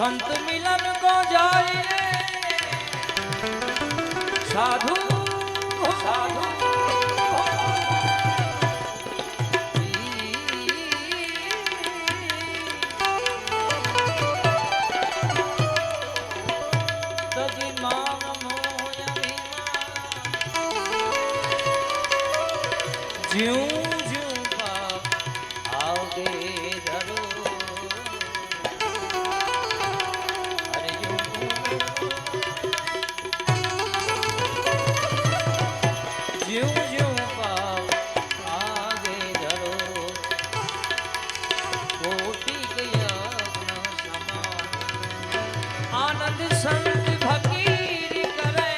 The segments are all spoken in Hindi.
संत मिलन को जाए साधु साधु ज्यों ज्यों पाप आओगे धरो अरे ज्यों ज्यों पाप आगे धरो कोटि गया समान आनंद संत फकीर करे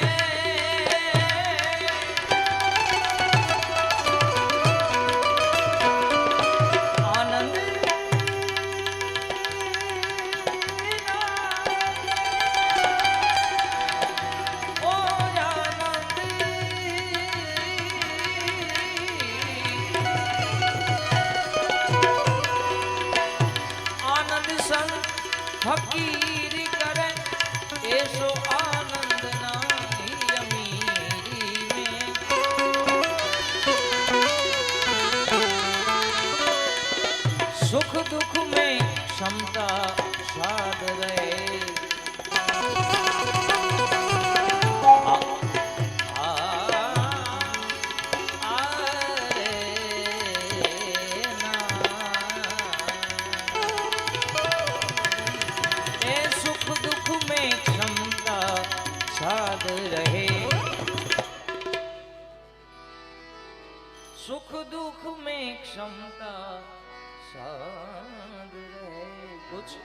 फकीर करे ऐसो आनंद नाही अमीरी में सुख दुख में क्षमता साध रहे साध रहे सुख दुख में क्षमता साध रहे कुछ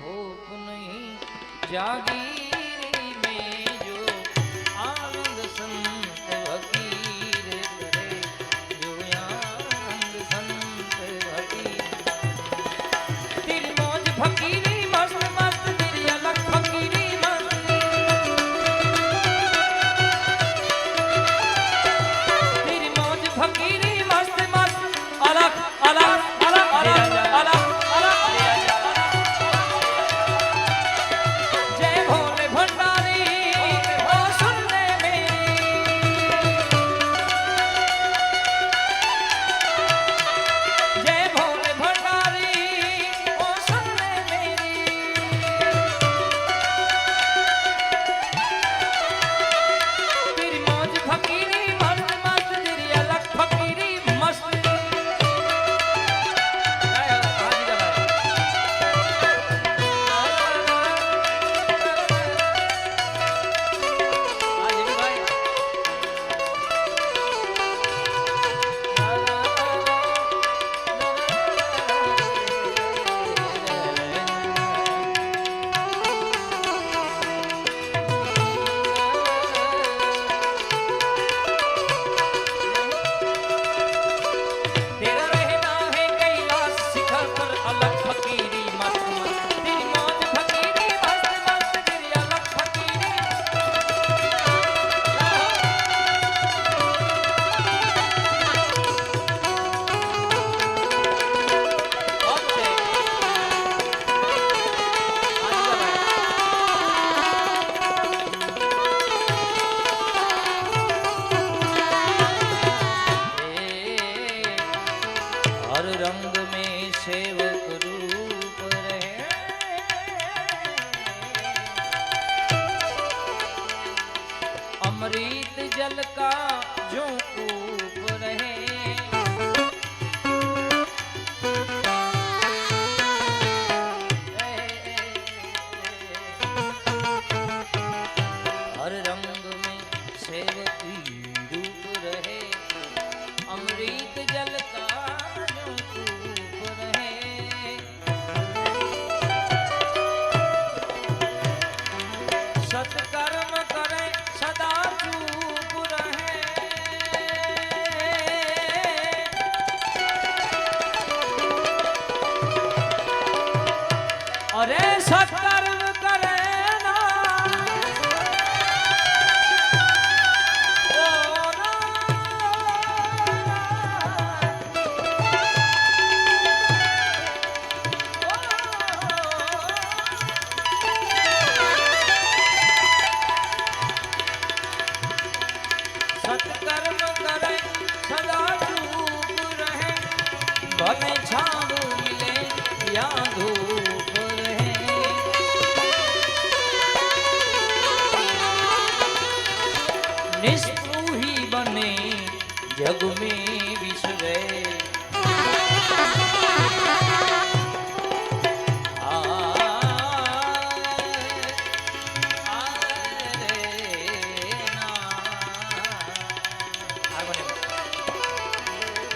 भूख नहीं जागीरी में जो आनंद संत फकीर करे जो आनंद संत फकीर तेरी मौज फकीरी मस्त मस्त तेरी अलग फकीरी रंग में सेवक रूप रहे अमृत जल का जो कूप रहे हर रंग में सेवक रूप रहे अमृत जल का सत्कर्म करे सदा चूप रहे अरे सत्कर्म करे ना ओ સત્કર્મ કરે સદા ચૂપ રહે ભલે છાંડ મિલે યા ધૂપ રહે નિસ્પૃહી બને જગ में વિસરે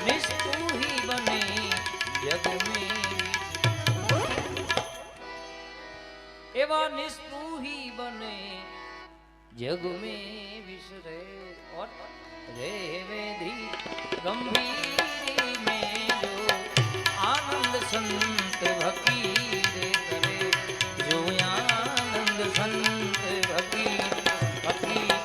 નિસ્પૃહી બને જગ में એવા નિસ્પૃહી બને जग में विसरे और रे वेधी गंभीर में जो आनंद संत भकीर करे जो आनंद संत भकीर भकीर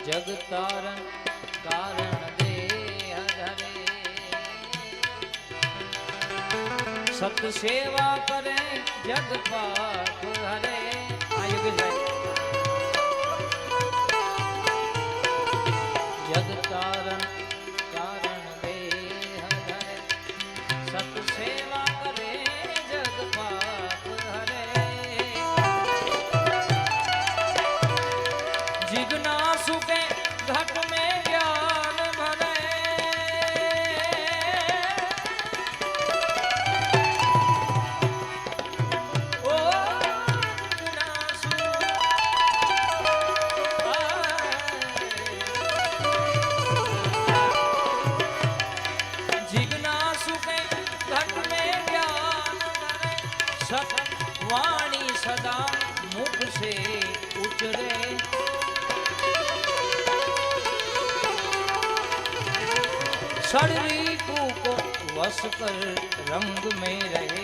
जग तारण कारण दे हरे सत सेवा करे जग पाप हरे जग तारण कारण दे हरे सत सेवा करे जग पाप हरे जिज्ञासु के घट में ज्ञान भरे ओ जिज्ञासु के घट में ज्ञान भरे सत वाणी सदा मुख से उचरे शरीर को वश कर रंग में रहे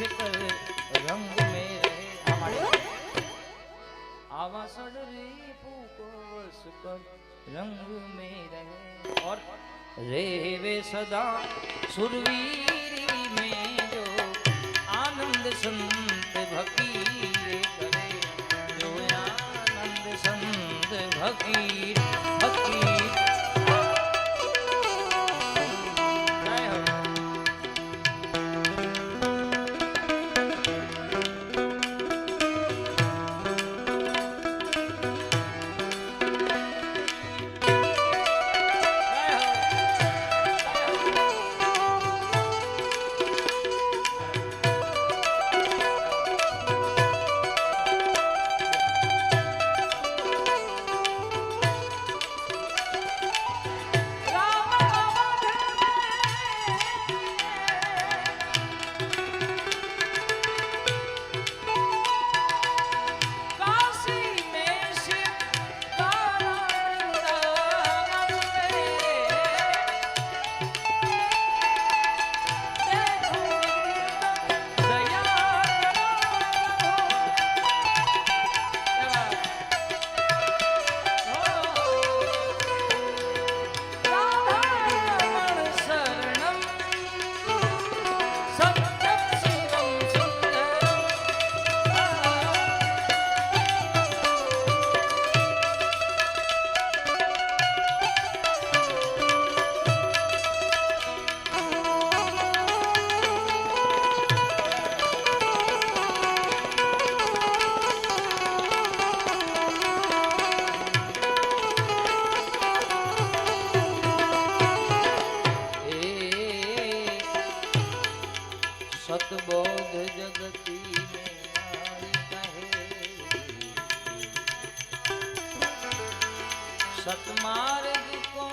रंग में रहे आवा सड़री फूको वस कर रंग में रहे और रेवे सदा सुरवीरी में जो आनंद संत भकीर करे जो आनंद संत भकीर भकीर सतबोध जगती में आई कहे, सतमार्ग को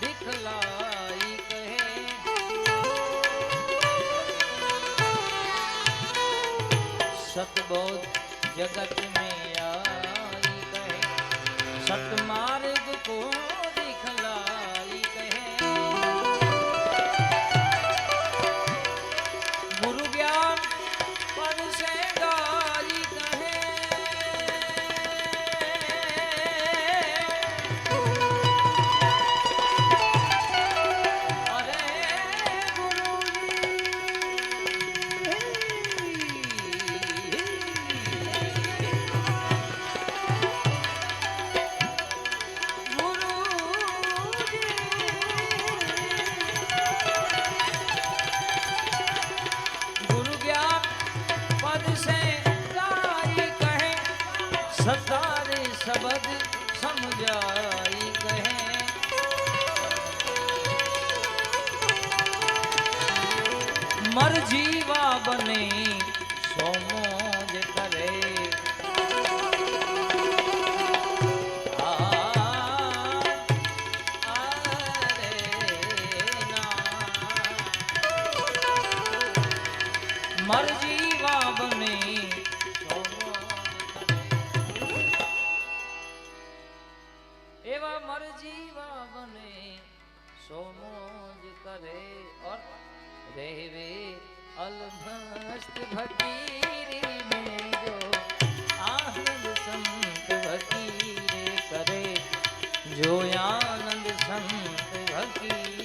दिखलाई कहे, सतबोध जगत में आई कहे, सतमार्ग को दिखलाई कहे, गुरु ज्ञान पद से गाई कहे, अरे गुरु सतारे शब्द समझाई कहे, मर जीवा बने सो मौज करे, मर जीवा बने एवा मर जीवा बने सो मौज करे, और रहवे अलमस्त फकीरी में जो आनंद संत फकीरे करे, जो आनंद संत फकीर